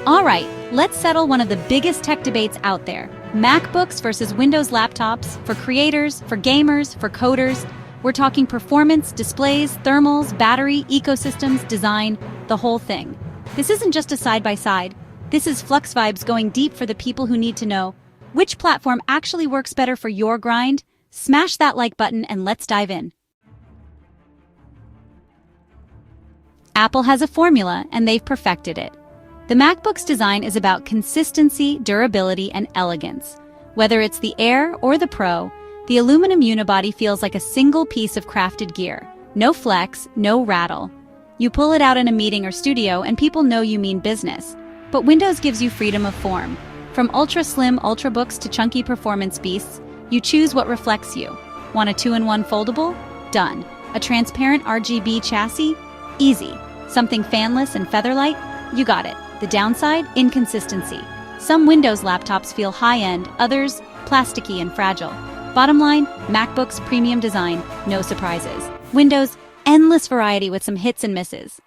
All right, let's settle one of the biggest tech debates out there. MacBooks versus Windows laptops for creators, for gamers, for coders. We're talking performance, displays, thermals, battery, ecosystems, design, the whole thing. This isn't just a side-by-side. This is Flux Vibes going deep for the people who need to know which platform actually works better for your grind. Smash that like button and let's dive in. Apple has a formula and they've perfected it. The MacBook's design is about consistency, durability, and elegance. Whether it's the Air or the Pro, the aluminum unibody feels like a single piece of crafted gear. No flex, no rattle. You pull it out in a meeting or studio and people know you mean business. But Windows gives you freedom of form. From ultra-slim Ultrabooks to chunky performance beasts, you choose what reflects you. Want a 2-in-1 foldable? Done. A transparent RGB chassis? Easy. Something fanless and featherlight? You got it. The downside? Inconsistency. Some Windows laptops feel high-end, others plasticky and fragile. Bottom line, MacBooks premium design, no surprises. Windows, endless variety with some hits and misses.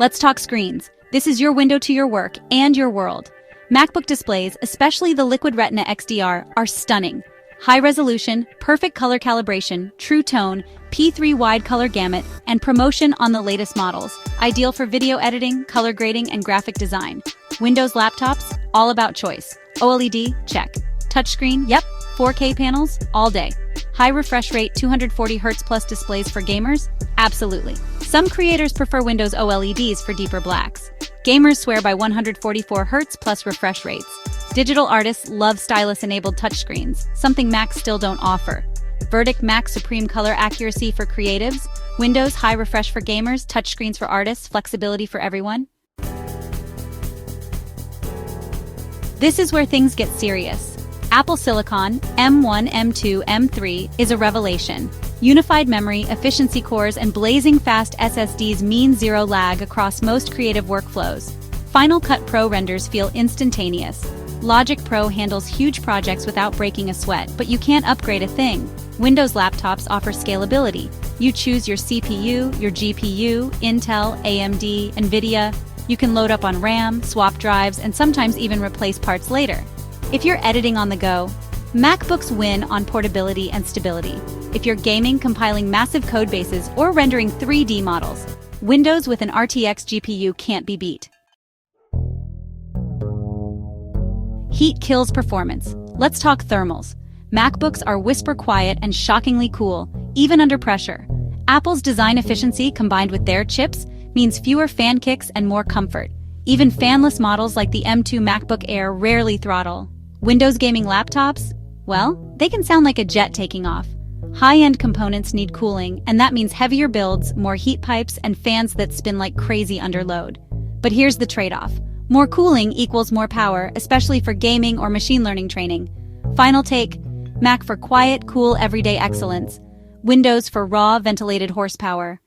Let's talk screens. This is your window to your work and your world. MacBook displays, especially the Liquid Retina XDR, are stunning. High resolution, perfect color calibration, true tone, P3 wide color gamut, and promotion on the latest models. Ideal for video editing, color grading, and graphic design. Windows laptops, all about choice. OLED, check. Touchscreen, yep. 4K panels, all day. High refresh rate 240Hz plus displays for gamers? Absolutely. Some creators prefer Windows OLEDs for deeper blacks. Gamers swear by 144Hz plus refresh rates. Digital artists love stylus-enabled touchscreens, something Macs still don't offer. Verdict: Mac supreme color accuracy for creatives. Windows high refresh for gamers, touchscreens for artists, flexibility for everyone. This is where things get serious. Apple Silicon M1, M2, M3 is a revelation. Unified memory, efficiency cores, and blazing fast SSDs mean zero lag across most creative workflows. Final Cut Pro renders feel instantaneous. Logic Pro handles huge projects without breaking a sweat, but you can't upgrade a thing. Windows laptops offer scalability. You choose your CPU, your GPU, Intel, AMD, NVIDIA. You can load up on RAM, swap drives, and sometimes even replace parts later. If you're editing on the go, MacBooks win on portability and stability. If you're gaming, compiling massive code bases, or rendering 3D models, Windows with an RTX GPU can't be beat. Heat kills performance. Let's talk thermals. MacBooks are whisper quiet and shockingly cool, even under pressure. Apple's design efficiency combined with their chips means fewer fan kicks and more comfort. Even fanless models like the M2 MacBook Air rarely throttle. Windows gaming laptops? Well, they can sound like a jet taking off. High-end components need cooling, and that means heavier builds, more heat pipes, and fans that spin like crazy under load. But here's the trade-off. More cooling equals more power, especially for gaming or machine learning training. Final take: Mac for quiet, cool, everyday excellence. Windows for raw, ventilated horsepower.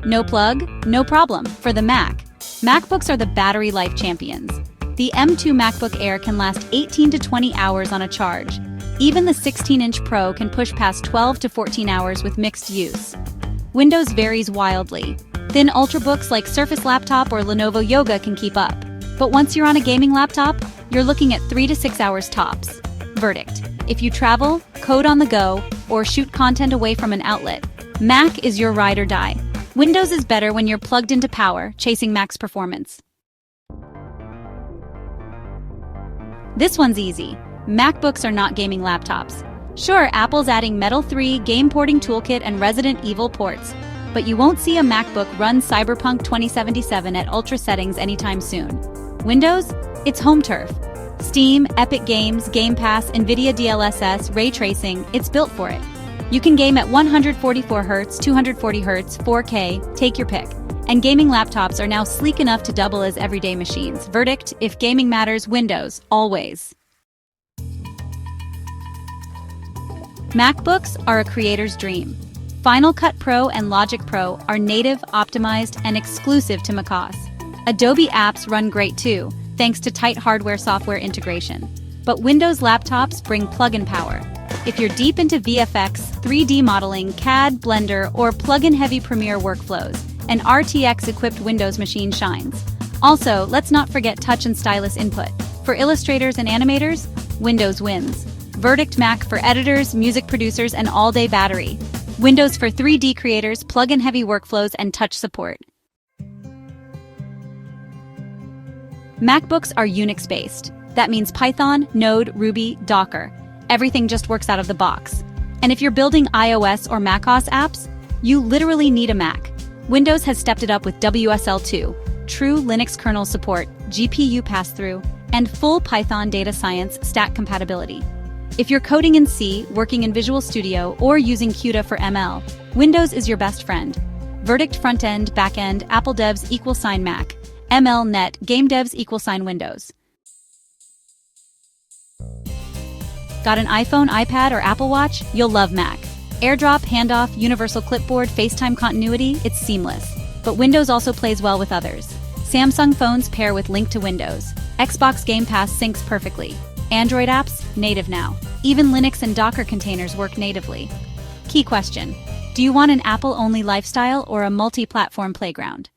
No plug? No problem. For the Mac, MacBooks are the battery life champions. The M2 MacBook Air can last 18 to 20 hours on a charge. Even the 16-inch Pro can push past 12 to 14 hours with mixed use. Windows varies wildly. Thin Ultrabooks like Surface Laptop or Lenovo Yoga can keep up. But once you're on a gaming laptop, you're looking at 3 to 6 hours tops. Verdict: if you travel, code on the go, or shoot content away from an outlet, Mac is your ride or die. Windows is better when you're plugged into power, chasing Mac's performance. This one's easy. MacBooks are not gaming laptops. Sure, Apple's adding Metal 3, game porting toolkit, and Resident Evil ports, but you won't see a MacBook run Cyberpunk 2077 at ultra settings anytime soon. Windows? It's home turf. Steam, Epic Games, Game Pass, NVIDIA DLSS, ray tracing, it's built for it. You can game at 144Hz, 240Hz, 4K, take your pick. And gaming laptops are now sleek enough to double as everyday machines. Verdict: if gaming matters, Windows, always. MacBooks are a creator's dream. Final Cut Pro and Logic Pro are native, optimized, and exclusive to macOS. Adobe apps run great too, thanks to tight hardware-software integration. But Windows laptops bring plug-in power. If you're deep into VFX, 3D modeling, CAD, Blender, or plug-in-heavy Premiere workflows, an RTX-equipped Windows machine shines. Also, let's not forget touch and stylus input. For illustrators and animators, Windows wins. Verdict Mac for editors, music producers, and all-day battery. Windows for 3D creators, plug-in-heavy workflows, and touch support. MacBooks are Unix-based. That means Python, Node, Ruby, Docker. Everything just works out of the box. And if you're building iOS or macOS apps, you literally need a Mac. Windows has stepped it up with WSL2, true Linux kernel support, GPU pass-through, and full Python data science stack compatibility. If you're coding in C, working in Visual Studio, or using CUDA for ML, Windows is your best friend. Verdict front-end, back-end, Apple devs =sign Mac. ML net, game devs =sign Windows. Got an iPhone, iPad, or Apple Watch? You'll love Mac. AirDrop, handoff, universal clipboard, FaceTime continuity, it's seamless. But Windows also plays well with others. Samsung phones pair with Link to Windows. Xbox Game Pass syncs perfectly. Android apps, native now. Even Linux and Docker containers work natively. Key question: do you want an Apple-only lifestyle or a multi-platform playground?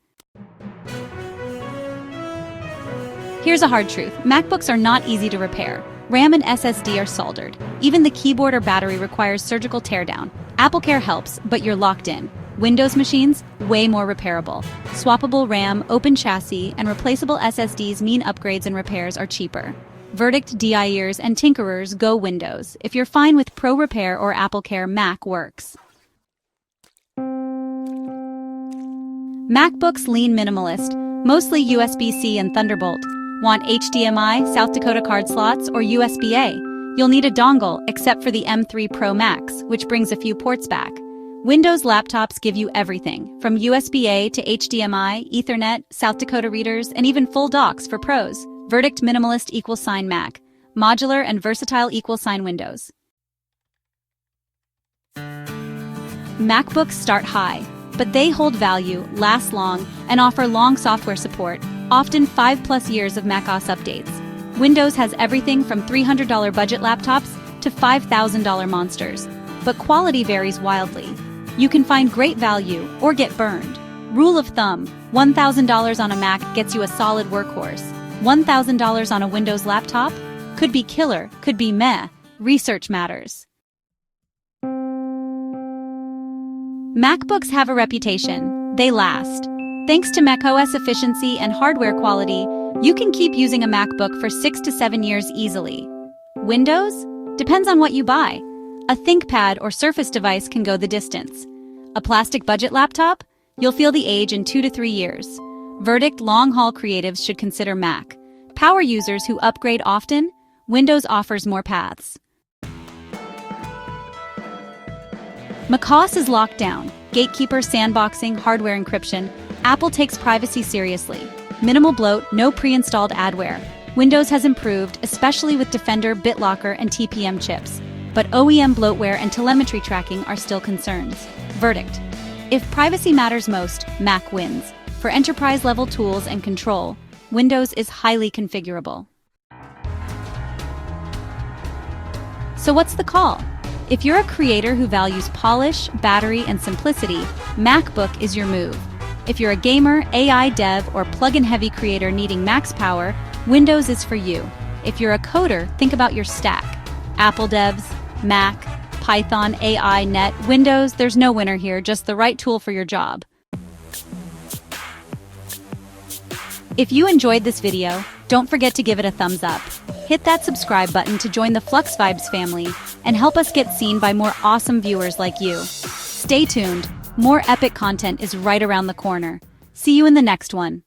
Here's a hard truth: MacBooks are not easy to repair. RAM and SSD are soldered. Even the keyboard or battery requires surgical teardown. AppleCare helps, but you're locked in. Windows machines, way more repairable. Swappable RAM, open chassis, and replaceable SSDs mean upgrades and repairs are cheaper. Verdict DIers and tinkerers go Windows. If you're fine with Pro Repair or AppleCare, Mac works. MacBooks lean minimalist, mostly USB-C and Thunderbolt. Want HDMI, South Dakota card slots, or USB-A? You'll need a dongle, except for the M3 Pro Max, which brings a few ports back. Windows laptops give you everything, from USB-A to HDMI, Ethernet, South Dakota readers, and even full docks for pros. Verdict minimalist =sign Mac. Modular and versatile =sign Windows. MacBooks start high, but they hold value, last long, and offer long software support, often 5+ years of macOS updates. Windows has everything from $300 budget laptops to $5,000 monsters, but quality varies wildly. You can find great value or get burned. Rule of thumb: $1,000 on a Mac gets you a solid workhorse. $1,000 on a Windows laptop? Could be killer, could be meh. Research matters. MacBooks have a reputation. They last. Thanks to macOS efficiency and hardware quality, you can keep using a MacBook for 6 to 7 years easily. Windows? Depends on what you buy. A ThinkPad or Surface device can go the distance. A plastic budget laptop? You'll feel the age in 2 to 3 years. Verdict: long-haul creatives should consider Mac. Power users who upgrade often? Windows offers more paths. macOS is locked down. Gatekeeper, sandboxing, hardware encryption. Apple takes privacy seriously. Minimal bloat, no pre-installed adware. Windows has improved, especially with Defender, BitLocker, and TPM chips. But OEM bloatware and telemetry tracking are still concerns. Verdict: if privacy matters most, Mac wins. For enterprise-level tools and control, Windows is highly configurable. So what's the call? If you're a creator who values polish, battery, and simplicity, MacBook is your move. If you're a gamer, AI dev, or plug-in-heavy creator needing max power, Windows is for you. If you're a coder, think about your stack. Apple devs, Mac, Python, AI, Net, Windows, there's no winner here, just the right tool for your job. If you enjoyed this video, don't forget to give it a thumbs up. Hit that subscribe button to join the Flux Vibes family and help us get seen by more awesome viewers like you. Stay tuned, more epic content is right around the corner. See you in the next one.